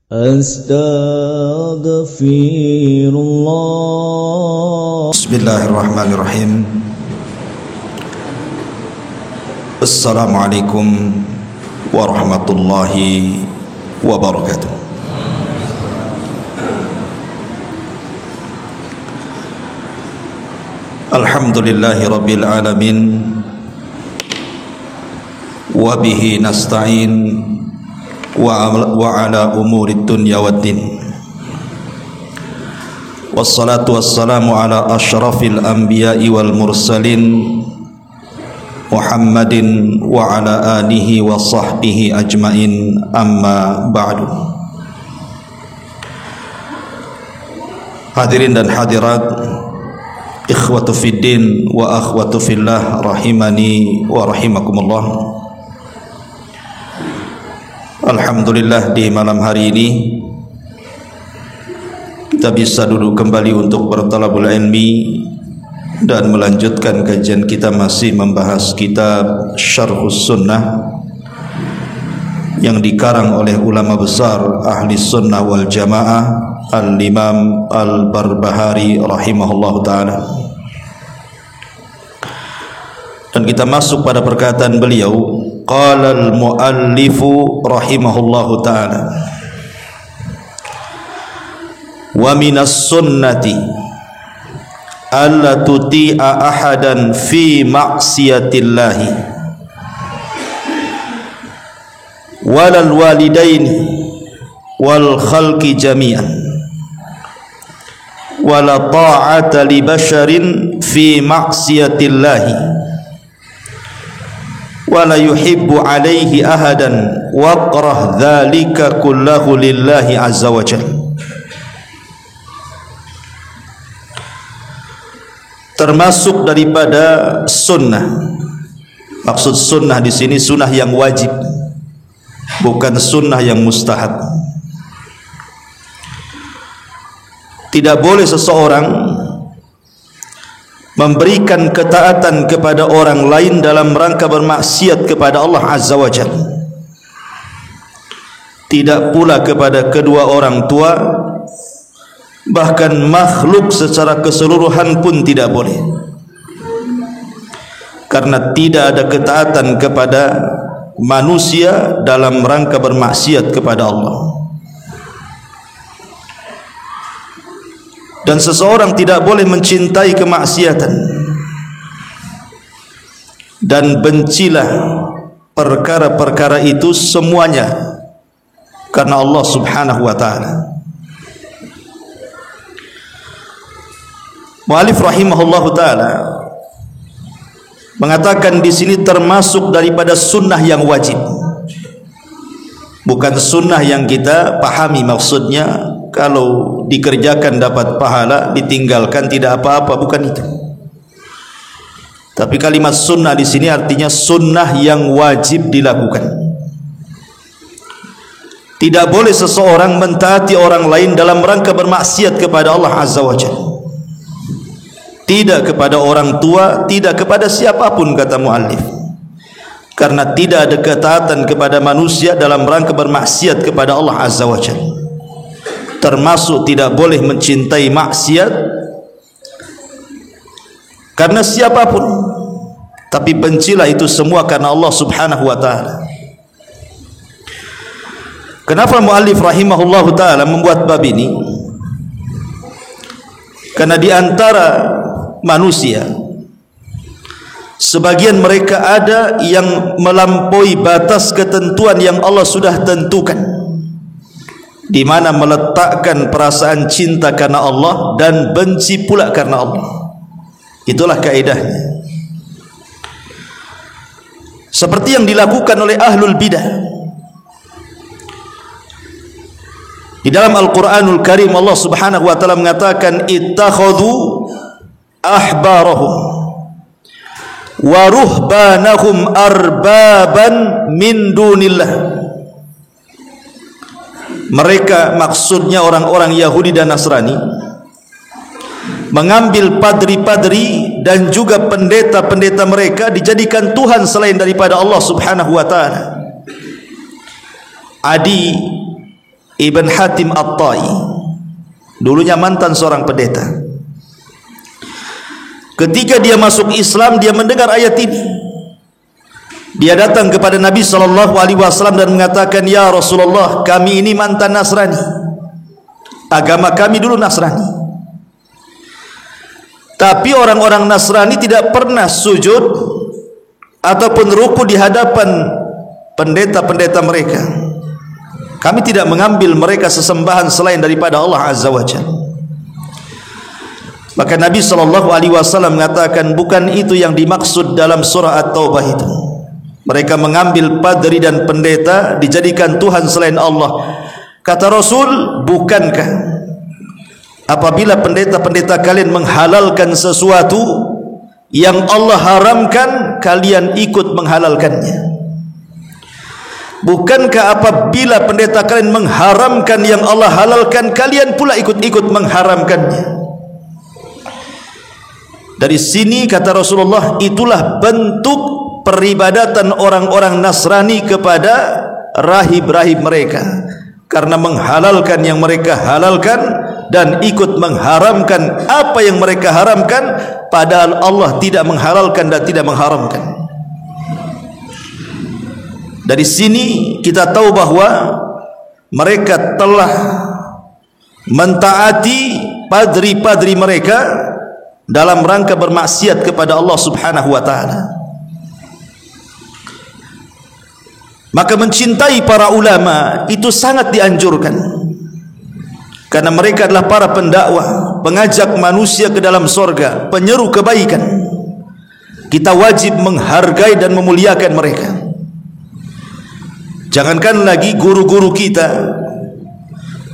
Astaghfirullah. Bismillahirrahmanirrahim. Assalamualaikum warahmatullahi wabarakatuh. Alhamdulillahi rabbil alamin. Wa bihi nasta'in wa ala umuri dunya waddin. Wassalatu wassalamu ala asyrafil anbiya'i wal mursalin Muhammadin wa ala alihi wa sahbihi ajmain, amma ba'du. Hadirin dan hadirat, ikhwatu fiddin wa akhwatu fillah, rahimani wa rahimakumullah. Alhamdulillah, di malam hari ini kita bisa duduk kembali untuk bertalabul ilmi dan melanjutkan kajian kita, masih membahas kitab Syarhus Sunnah yang dikarang oleh ulama besar ahli sunnah wal jamaah, Al-Imam Al-Barbahari rahimahullahu ta'ala. Dan kita masuk pada perkataan beliau, qala al-muallifu rahimahullahu ta'ala, wa minas sunnati alla tuti'a ahadan fi ma'siyatillahi walal walidaini wal khalqi jami'an wala ta'ata li basharin fi ma'siyatillahi wala yuhibbu alaihi ahadan waqrah dhalika kullahu lillahi azza wa jalla. Termasuk daripada sunnah. Maksud sunnah di sini sunnah yang wajib, bukan sunnah yang mustahab. Tidak boleh seseorang memberikan ketaatan kepada orang lain dalam rangka bermaksiat kepada Allah Azza wa Jalla. Tidak pula kepada kedua orang tua, bahkan makhluk secara keseluruhan pun tidak boleh, karena tidak ada ketaatan kepada manusia dalam rangka bermaksiat kepada Allah. Dan seseorang tidak boleh mencintai kemaksiatan, dan bencilah perkara-perkara itu semuanya karena Allah Subhanahu wa ta'ala. Mu'allif rahimahullahu ta'ala mengatakan di sini termasuk daripada sunnah yang wajib, bukan sunnah yang kita pahami maksudnya kalau dikerjakan dapat pahala, ditinggalkan tidak apa-apa, bukan itu. Tapi kalimat sunnah di sini artinya sunnah yang wajib dilakukan. Tidak boleh seseorang mentaati orang lain dalam rangka bermaksiat kepada Allah Azza wa Jalla. Tidak kepada orang tua, tidak kepada siapapun, kata muallif, karena tidak ada ketaatan kepada manusia dalam rangka bermaksiat kepada Allah Azza wa Jalla. Termasuk tidak boleh mencintai maksiat karena siapapun, tapi bencilah itu semua karena Allah Subhanahu wa ta'ala. Kenapa muallif rahimahullahu ta'ala membuat bab ini? Karena di antara manusia sebagian mereka ada yang melampaui batas ketentuan yang Allah sudah tentukan, di mana meletakkan perasaan cinta karena Allah dan benci pula karena Allah. Itulah kaidahnya. Seperti yang dilakukan oleh ahlul bidah. Di dalam Al-Quranul Karim Allah Subhanahu wa ta'ala mengatakan, ittakhadhu ahbarahum wa ruhbanahum arbaban min dunillah. Mereka, maksudnya orang-orang Yahudi dan Nasrani, mengambil padri-padri dan juga pendeta-pendeta mereka dijadikan Tuhan selain daripada Allah Subhanahu wa ta'ala. Adi Ibn Hatim At-Tai, dulunya mantan seorang pendeta. Ketika dia masuk Islam, dia mendengar ayat ini. Dia datang kepada Nabi SAW dan mengatakan, "Ya Rasulullah, kami ini mantan Nasrani. Agama kami dulu Nasrani. Tapi orang-orang Nasrani tidak pernah sujud ataupun ruku di hadapan pendeta-pendeta mereka. Kami tidak mengambil mereka sesembahan selain daripada Allah Azza wa Jalla." Maka Nabi SAW mengatakan, bukan itu yang dimaksud dalam surah At-Taubah itu. Mereka mengambil padri dan pendeta dijadikan Tuhan selain Allah. Kata Rasul, bukankah apabila pendeta-pendeta kalian menghalalkan sesuatu yang Allah haramkan, kalian ikut menghalalkannya? Bukankah apabila pendeta kalian mengharamkan yang Allah halalkan, kalian pula ikut-ikut mengharamkannya? Dari sini kata Rasulullah, itulah bentuk peribadatan orang-orang Nasrani kepada rahib-rahib mereka, karena menghalalkan yang mereka halalkan dan ikut mengharamkan apa yang mereka haramkan, padahal Allah tidak menghalalkan dan tidak mengharamkan. Dari sini kita tahu bahwa mereka telah mentaati padri-padri mereka dalam rangka bermaksiat kepada Allah Subhanahu wa taala. Maka mencintai para ulama itu sangat dianjurkan, karena mereka adalah para pendakwah, pengajak manusia ke dalam sorga, penyeru kebaikan. Kita wajib menghargai dan memuliakan mereka. Jangankan lagi guru-guru kita,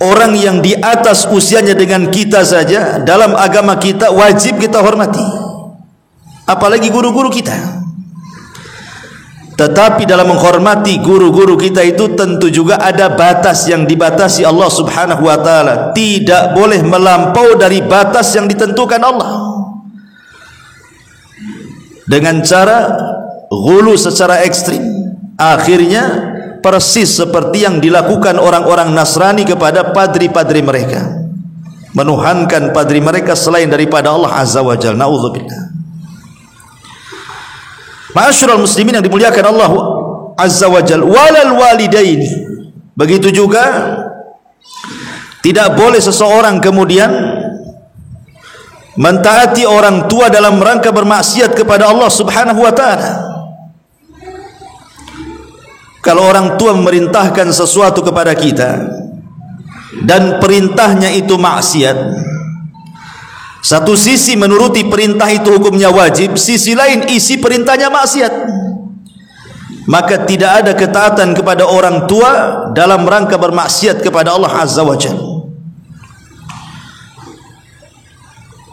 orang yang di atas usianya dengan kita saja dalam agama kita wajib kita hormati, apalagi guru-guru kita. Tetapi dalam menghormati guru-guru kita itu tentu juga ada batas yang dibatasi Allah Subhanahu wa taala. Tidak boleh melampau dari batas yang ditentukan Allah dengan cara ghulu secara ekstrim. Akhirnya persis seperti yang dilakukan orang-orang Nasrani kepada padri-padri mereka, menuhankan padri mereka selain daripada Allah Azza wa Jalla. Na'udzubillah. Ma'asyiral muslimin yang dimuliakan Allah Azza wa Jalla, walal walidaini. Begitu juga tidak boleh seseorang kemudian mentaati orang tua dalam rangka bermaksiat kepada Allah Subhanahu wa taala. Kalau orang tua memerintahkan sesuatu kepada kita dan perintahnya itu maksiat, satu sisi menuruti perintah itu hukumnya wajib, sisi lain isi perintahnya maksiat, maka tidak ada ketaatan kepada orang tua dalam rangka bermaksiat kepada Allah Azza wa Jalla.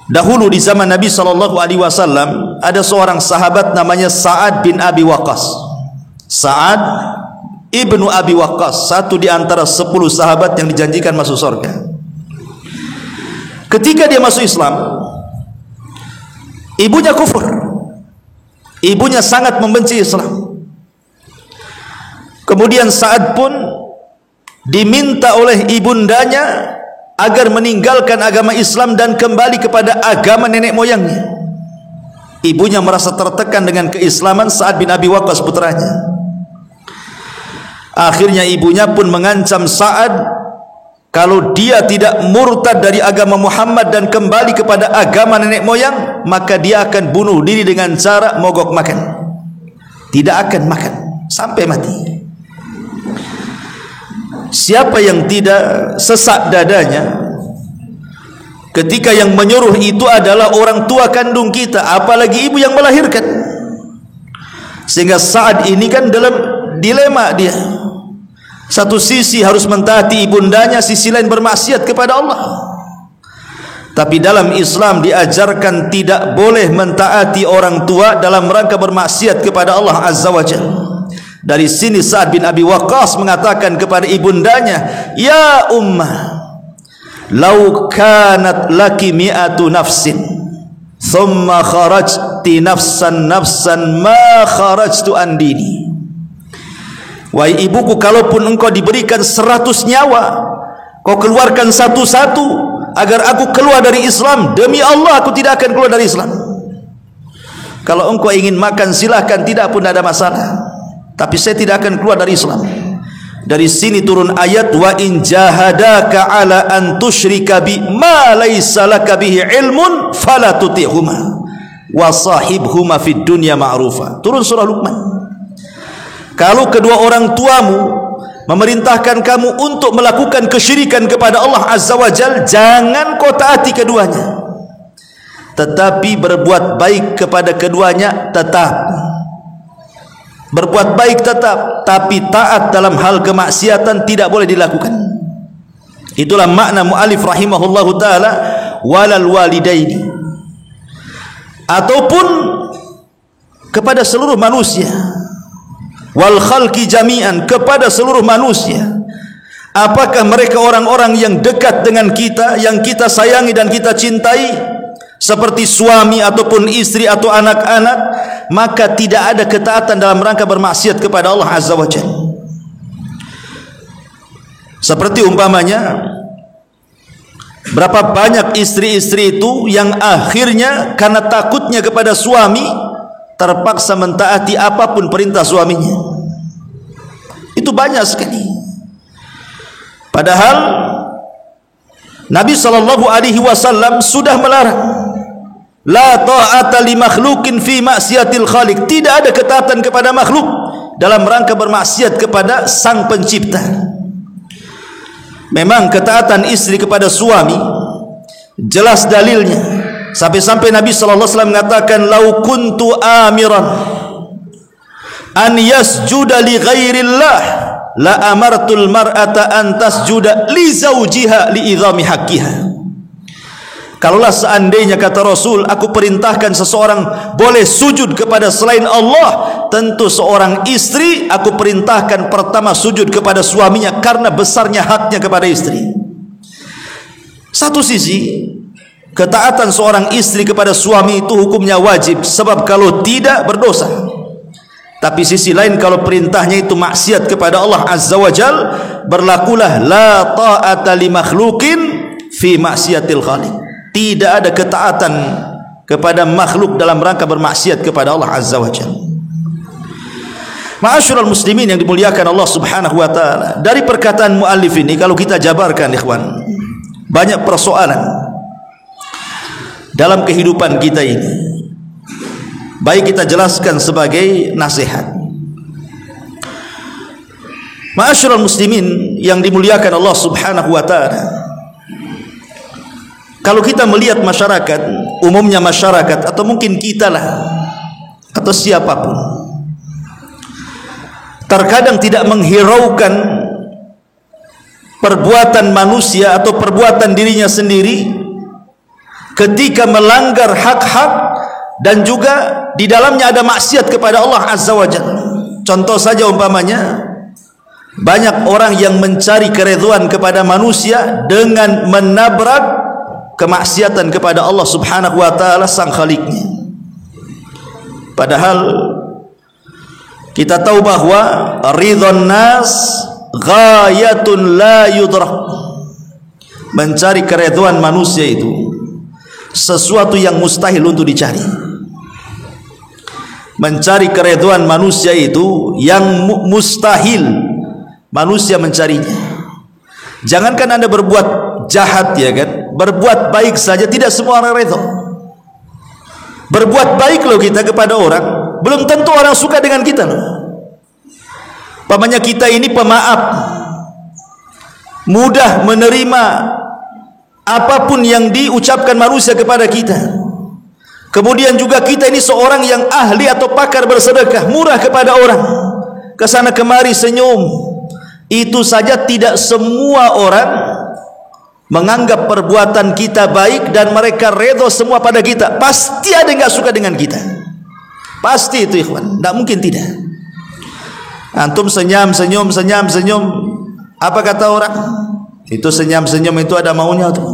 Dahulu di zaman Nabi SAW ada seorang sahabat namanya Sa'ad bin Abi Waqqas. Sa'ad ibnu Abi Waqqas, satu di antara 10 sahabat yang dijanjikan masuk surga. Ketika dia masuk Islam, ibunya kufur. Ibunya sangat membenci Islam. Kemudian Sa'ad pun diminta oleh ibundanya agar meninggalkan agama Islam dan kembali kepada agama nenek moyangnya. Ibunya merasa tertekan dengan keislaman Sa'ad bin Abi Waqqas putranya. Akhirnya ibunya pun mengancam Sa'ad, kalau dia tidak murtad dari agama Muhammad dan kembali kepada agama nenek moyang, maka dia akan bunuh diri dengan cara mogok makan. Tidak akan makan sampai mati. Siapa yang tidak sesak dadanya ketika yang menyuruh itu adalah orang tua kandung kita, apalagi ibu yang melahirkan? Sehingga Sa'ad ini kan dalam dilema dia. Satu sisi harus mentaati ibundanya, sisi lain bermaksiat kepada Allah. Tapi dalam Islam diajarkan tidak boleh mentaati orang tua dalam rangka bermaksiat kepada Allah Azza wa Jalla. Dari sini Sa'ad bin Abi Waqqas mengatakan kepada ibundanya, "Ya ummah, law kanat laki mi'atu nafsin thumma kharajti nafsan ma kharajtu an dini." Wahai ibuku, kalaupun engkau diberikan 100 nyawa, kau keluarkan satu-satu agar aku keluar dari Islam, demi Allah aku tidak akan keluar dari Islam. Kalau engkau ingin makan silahkan, tidak pun ada masalah, tapi saya tidak akan keluar dari Islam. Dari sini turun ayat, wa in jahadaka ala an tusyrika bi ma laysa laka bihi ilmun fala tuti'huma wa sahibhuma fid dunya ma'rufa. Turun surah Luqman. Kalau kedua orang tuamu memerintahkan kamu untuk melakukan kesyirikan kepada Allah Azza wa Jal, jangan kau taati keduanya, tetapi berbuat baik kepada keduanya tetap. Berbuat baik tetap, tapi taat dalam hal kemaksiatan tidak boleh dilakukan. Itulah makna mu'alif rahimahullahu ta'ala walal walidaini, ataupun kepada seluruh manusia, wal khalqi jami'an, kepada seluruh manusia. Apakah mereka orang-orang yang dekat dengan kita, yang kita sayangi dan kita cintai, seperti suami ataupun istri atau anak-anak, maka tidak ada ketaatan dalam rangka bermaksiat kepada Allah Azza wa Jalla. Seperti umpamanya, berapa banyak istri-istri itu yang akhirnya karena takutnya kepada suami terpaksa mentaati apapun perintah suaminya. Itu banyak sekali. Padahal Nabi SAW sudah melarang, la ta'ata li makhlukin fi maksiatil khaliq. Tidak ada ketaatan kepada makhluk dalam rangka bermaksiat kepada sang pencipta. Memang ketaatan istri kepada suami jelas dalilnya, sampai-sampai Nabi SAW mengatakan, lau kuntu amiran an yasjuda li ghairillah la amartul mar'ata an tasjuda li zawjiha li idhami haqqiha. Kalaulah seandainya, kata Rasul, aku perintahkan seseorang boleh sujud kepada selain Allah, tentu seorang istri aku perintahkan pertama sujud kepada suaminya karena besarnya haknya kepada istri. Satu sisi, ketaatan seorang istri kepada suami itu hukumnya wajib, sebab kalau tidak berdosa. Tapi sisi lain, kalau perintahnya itu maksiat kepada Allah Azza wa Jal, berlakulah la ta'ata li makhlukin fi maksiatil khaliq. Tidak ada ketaatan kepada makhluk dalam rangka bermaksiat kepada Allah Azza wa Jalla. Ma'asyiral muslimin yang dimuliakan Allah Subhanahu wa taala, dari perkataan muallif ini kalau kita jabarkan ikhwan, banyak persoalan dalam kehidupan kita ini. Baik kita jelaskan sebagai nasihat. Ma'asyiral muslimin yang dimuliakan Allah Subhanahu wa taala, kalau kita melihat masyarakat, umumnya masyarakat, atau mungkin kita lah, atau siapapun, terkadang tidak menghiraukan perbuatan manusia atau perbuatan dirinya sendiri ketika melanggar hak-hak dan juga di dalamnya ada maksiat kepada Allah Azza wa Jalla. Contoh saja umpamanya, banyak orang yang mencari keridhaan kepada manusia dengan menabrak kemaksiatan kepada Allah Subhanahu wa taala sang Khaliqnya. Padahal kita tahu bahwa ridhon nas ghayatun la yudrak. Mencari keridhaan manusia itu sesuatu yang mustahil untuk dicari. Mencari keridhaan manusia itu yang mustahil manusia mencarinya. Jangankan Anda berbuat jahat, ya kan, berbuat baik saja tidak semua orang redha. Berbuat baik loh kita kepada orang, belum tentu orang suka dengan kita loh. Pamannya kita ini pemaaf, mudah menerima apapun yang diucapkan manusia kepada kita. Kemudian juga kita ini seorang yang ahli atau pakar bersedekah, murah kepada orang, kesana kemari senyum. Itu saja tidak semua orang menganggap perbuatan kita baik dan mereka redha semua pada kita. Pasti ada yang gak suka dengan kita, pasti itu ikhwan, tidak mungkin tidak. Antum senyum, apa kata orang? Itu senyum itu ada maunya tuh.